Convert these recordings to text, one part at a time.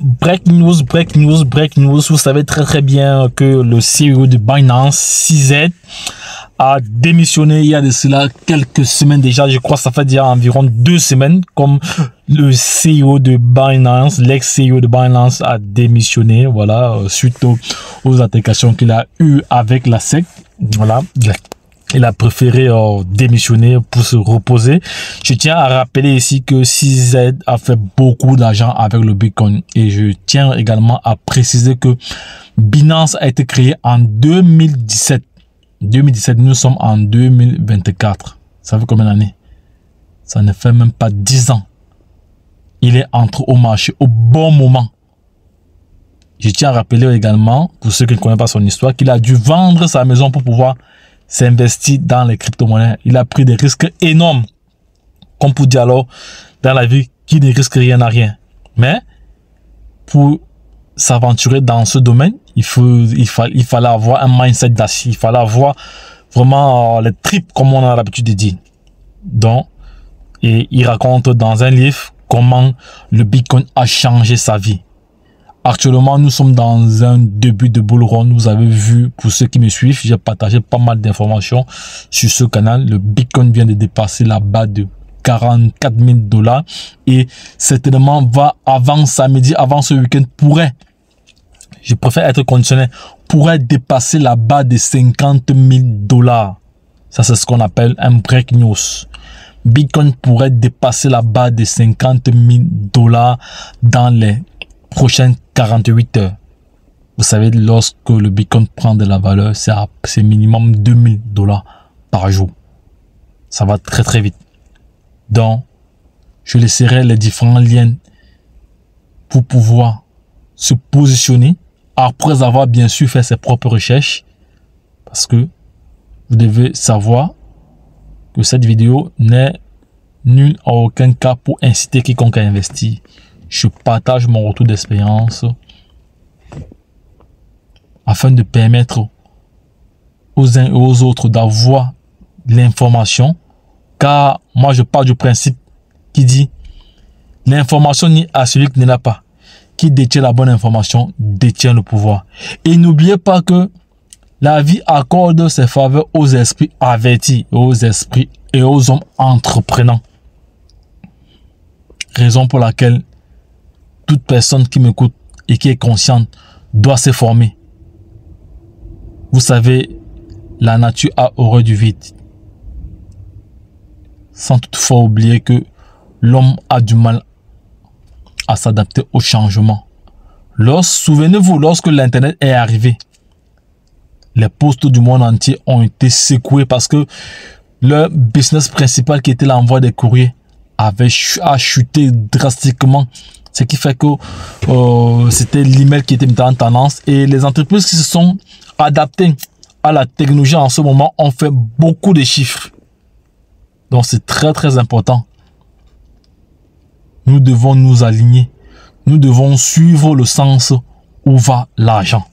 break news. Vous savez très bien que le CEO de Binance, CZ, a démissionné il y a de cela quelques semaines déjà. Je crois que ça fait déjà environ 2 semaines comme le CEO de Binance, l'ex-CEO de Binance a démissionné, voilà, suite aux altercations qu'il a eues avec la SEC. Voilà, il a préféré démissionner pour se reposer. Je tiens à rappeler ici que CZ a fait beaucoup d'argent avec le Bitcoin. Et je tiens également à préciser que Binance a été créé en 2017. 2017, nous sommes en 2024. Ça fait combien d'années? Ça ne fait même pas 10 ans. Il est entré au marché au bon moment. Je tiens à rappeler également, pour ceux qui ne connaissent pas son histoire, qu'il a dû vendre sa maison pour pouvoir s'investir dans les crypto-monnaies. Il a pris des risques énormes. Comme pour dire alors, dans la vie, qui ne risque rien n'a rien. Mais, pour s'aventurer dans ce domaine, il fallait avoir un mindset d'acier. Il fallait avoir vraiment les tripes, comme on a l'habitude de dire. Donc, et il raconte dans un livre comment le Bitcoin a changé sa vie. Actuellement, nous sommes dans un début de bull run. Vous avez vu, pour ceux qui me suivent, j'ai partagé pas mal d'informations sur ce canal. Le Bitcoin vient de dépasser la barre de 44 000 $ et certainement va avant samedi, avant ce week-end, je préfère être conditionnel, pourrait dépasser la barre de 50 000 $. Ça, c'est ce qu'on appelle un break news. Bitcoin pourrait dépasser la barre de 50 000 $ dans les prochaines 48 heures. Vous savez, lorsque le Bitcoin prend de la valeur, c'est minimum 2 000 $ par jour. Ça va très très vite. Donc, je laisserai les différents liens pour pouvoir se positionner après avoir bien sûr fait ses propres recherches. Parce que vous devez savoir que cette vidéo n'est nulle en aucun cas pour inciter quiconque à investir. Je partage mon retour d'expérience afin de permettre aux uns et aux autres d'avoir l'information, car moi je pars du principe qui dit l'information n'est à celui qui ne l'a pas. Qui détient la bonne information détient le pouvoir. Et n'oubliez pas que la vie accorde ses faveurs aux esprits avertis, aux esprits et aux hommes entreprenants. Raison pour laquelle toute personne qui m'écoute et qui est consciente doit se former. Vous savez, la nature a horreur du vide. Sans toutefois oublier que l'homme a du mal à s'adapter au changement. Souvenez-vous, lorsque l'Internet est arrivé, les postes du monde entier ont été secoués parce que leur business principal, qui était l'envoi des courriers, a chuté drastiquement. Ce qui fait que c'était l'email qui était en tendance. Et les entreprises qui se sont adaptées à la technologie en ce moment ont fait beaucoup de chiffres. Donc c'est très très important. Nous devons nous aligner. Nous devons suivre le sens où va l'argent.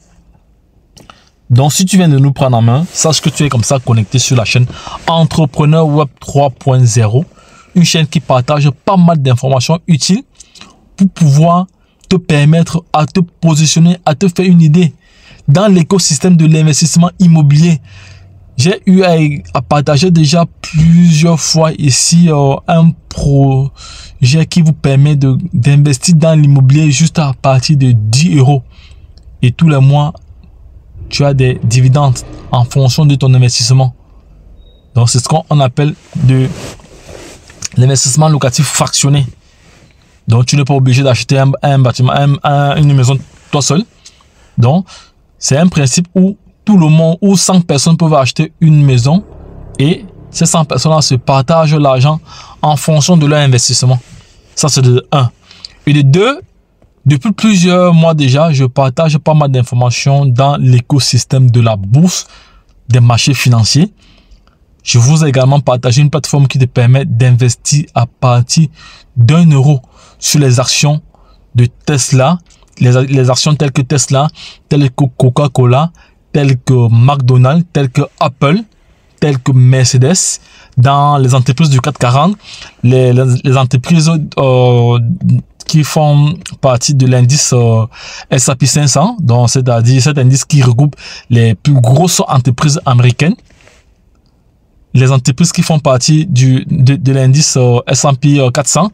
Donc si tu viens de nous prendre en main, sache que tu es comme ça connecté sur la chaîne Entrepreneur Web 3.0. Une chaîne qui partage pas mal d'informations utiles pour pouvoir te permettre à te positionner, à te faire une idée dans l'écosystème de l'investissement immobilier. J'ai eu à partager déjà plusieurs fois ici un projet qui vous permet d'investir dans l'immobilier juste à partir de 10 €. Et tous les mois, tu as des dividendes en fonction de ton investissement. Donc, c'est ce qu'on appelle de l'investissement locatif fractionné. Donc, tu n'es pas obligé d'acheter un bâtiment, une maison toi seul. Donc, c'est un principe où tout le monde, où 100 personnes peuvent acheter une maison et ces 100 personnes-là se partagent l'argent en fonction de leur investissement. Ça, c'est de 1. Et de 2, depuis plusieurs mois déjà, je partage pas mal d'informations dans l'écosystème de la bourse, des marchés financiers. Je vous ai également partagé une plateforme qui te permet d'investir à partir d'1 € sur les actions de Tesla, les actions telles que Tesla, telles que Coca-Cola, telles que McDonald's, telles que Apple, telles que Mercedes, dans les entreprises du 440, les entreprises qui font partie de l'indice S&P 500, donc c'est-à-dire cet indice qui regroupe les plus grosses entreprises américaines. Les entreprises qui font partie de l'indice S&P 400,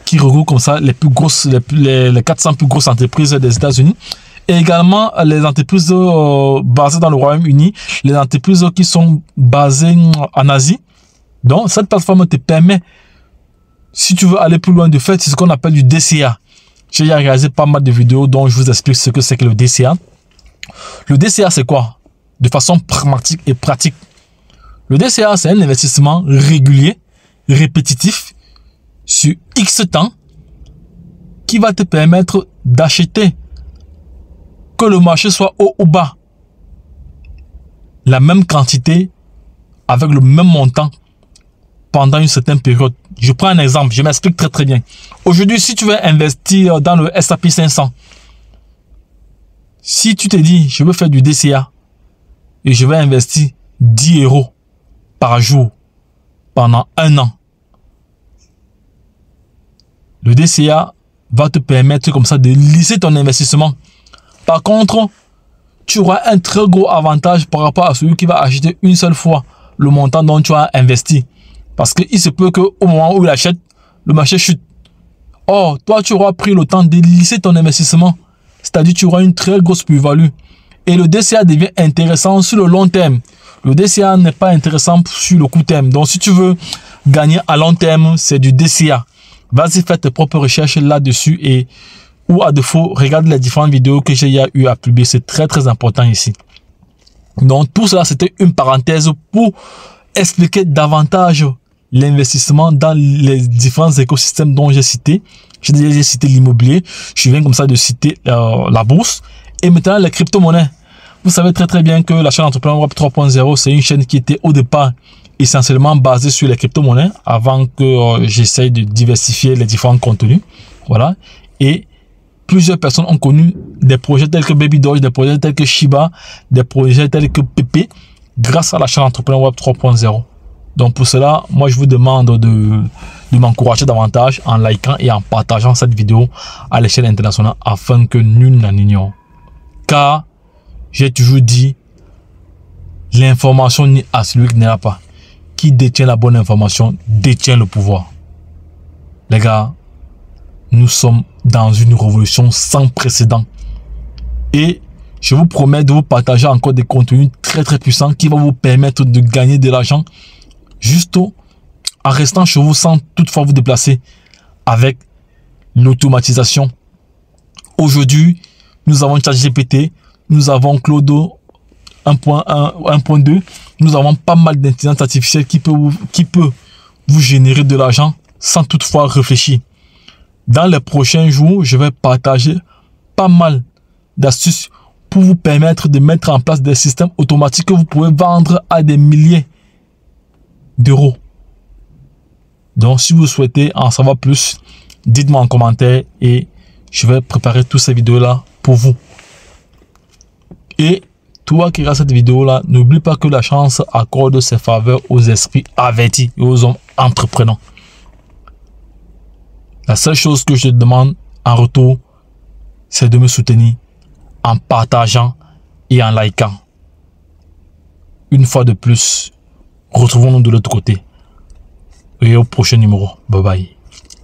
qui regroupe comme ça les plus grosses, les 400 plus grosses entreprises des États-Unis. Et également les entreprises basées dans le Royaume-Uni, les entreprises qui sont basées en Asie. Donc, cette plateforme te permet, si tu veux aller plus loin de fait, c'est ce qu'on appelle du DCA. J'ai déjà réalisé pas mal de vidéos dont je vous explique ce que c'est que le DCA. Le DCA, c'est quoi? De façon pragmatique et pratique. Le DCA, c'est un investissement régulier, répétitif, sur X temps, qui va te permettre d'acheter, que le marché soit haut ou bas, la même quantité avec le même montant pendant une certaine période. Je prends un exemple, je m'explique très bien. Aujourd'hui, si tu veux investir dans le S&P 500, si tu te dis, je veux faire du DCA et je vais investir 10 € par jour pendant un an, le DCA va te permettre comme ça de lisser ton investissement. Par contre, tu auras un très gros avantage par rapport à celui qui va acheter une seule fois le montant dont tu as investi. Parce qu'il se peut qu'au moment où il achète, le marché chute. Or, toi, tu auras pris le temps de lisser ton investissement. C'est-à-dire que tu auras une très grosse plus-value. Et le DCA devient intéressant sur le long terme. Le DCA n'est pas intéressant sur le court terme. Donc, si tu veux gagner à long terme, c'est du DCA. Vas-y, fais tes propres recherches là-dessus et ou à défaut, regarde les différentes vidéos que j'ai eu à publier. C'est très important ici. Donc, tout cela, c'était une parenthèse pour expliquer davantage l'investissement dans les différents écosystèmes dont j'ai cité. J'ai déjà cité l'immobilier. Je viens comme ça de citer la bourse. Et maintenant, les crypto-monnaies. Vous savez très bien que la chaîne Entrepreneur Web 3.0, c'est une chaîne qui était au départ essentiellement basée sur les crypto-monnaies avant que j'essaye de diversifier les différents contenus. Voilà. Et plusieurs personnes ont connu des projets tels que Baby Doge, des projets tels que Shiba, des projets tels que Pepe grâce à la chaîne Entrepreneur Web 3.0. Donc pour cela, moi je vous demande de m'encourager davantage en likant et en partageant cette vidéo à l'échelle internationale afin que nul n'en ignore. Car j'ai toujours dit, l'information n'est à celui qui n'est là pas. Qui détient la bonne information détient le pouvoir. Les gars, nous sommes dans une révolution sans précédent. Et je vous promets de vous partager encore des contenus très puissants qui vont vous permettre de gagner de l'argent juste en restant chez vous sans toutefois vous déplacer avec l'automatisation. Aujourd'hui, nous avons ChatGPT, nous avons Claude 1.2, nous avons pas mal d'intelligence artificielle qui peut vous générer de l'argent sans toutefois réfléchir. Dans les prochains jours, je vais partager pas mal d'astuces pour vous permettre de mettre en place des systèmes automatiques que vous pouvez vendre à des milliers d'euros. Donc, si vous souhaitez en savoir plus, dites-moi en commentaire et je vais préparer toutes ces vidéos-là pour vous. Et toi qui regardes cette vidéo-là, n'oublie pas que la chance accorde ses faveurs aux esprits avertis et aux hommes entreprenants. La seule chose que je te demande en retour, c'est de me soutenir en partageant et en likant. Une fois de plus, retrouvons-nous de l'autre côté. Et au prochain numéro. Bye bye.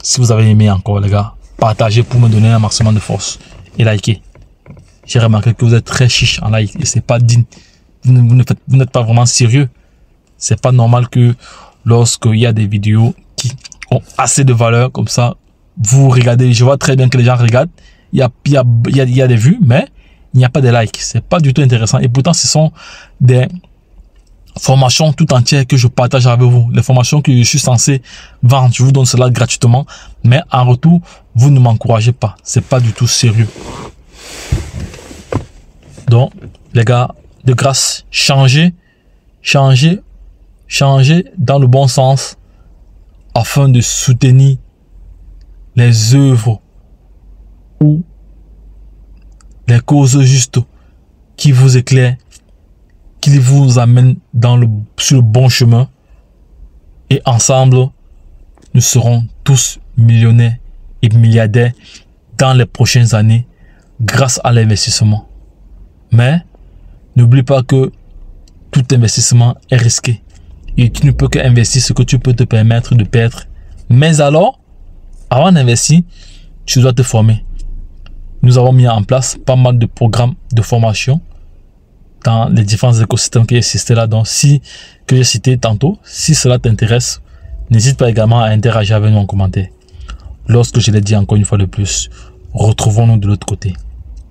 Si vous avez aimé encore les gars, partagez pour me donner un maximum de force. Et likez. J'ai remarqué que vous êtes très chiche en like et c'est pas digne. Vous n'êtes pas vraiment sérieux. C'est pas normal que lorsqu'il y a des vidéos qui ont assez de valeur comme ça, vous regardez. Je vois très bien que les gens regardent. Il y a des vues, mais il n'y a pas de likes. C'est pas du tout intéressant. Et pourtant, ce sont des formations tout entières que je partage avec vous. Les formations que je suis censé vendre. Je vous donne cela gratuitement. Mais en retour, vous ne m'encouragez pas. C'est pas du tout sérieux. Donc, les gars, de grâce, changez dans le bon sens afin de soutenir les œuvres ou les causes justes qui vous éclairent, qui vous amènent sur le bon chemin. Et ensemble, nous serons tous millionnaires et milliardaire dans les prochaines années grâce à l'investissement. Mais n'oublie pas que tout investissement est risqué et tu ne peux qu'investir ce que tu peux te permettre de perdre. Mais alors, avant d'investir, tu dois te former. Nous avons mis en place pas mal de programmes de formation dans les différents écosystèmes qui existent là, donc que j'ai cité tantôt. Si cela t'intéresse, n'hésite pas également à interagir avec nous en commentaire. Lorsque je l'ai dit encore une fois de plus, retrouvons-nous de l'autre côté.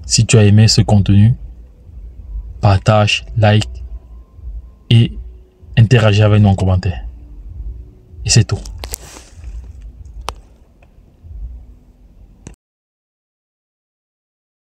Si tu as aimé ce contenu, partage, like et interagis avec nous en commentaire. Et c'est tout.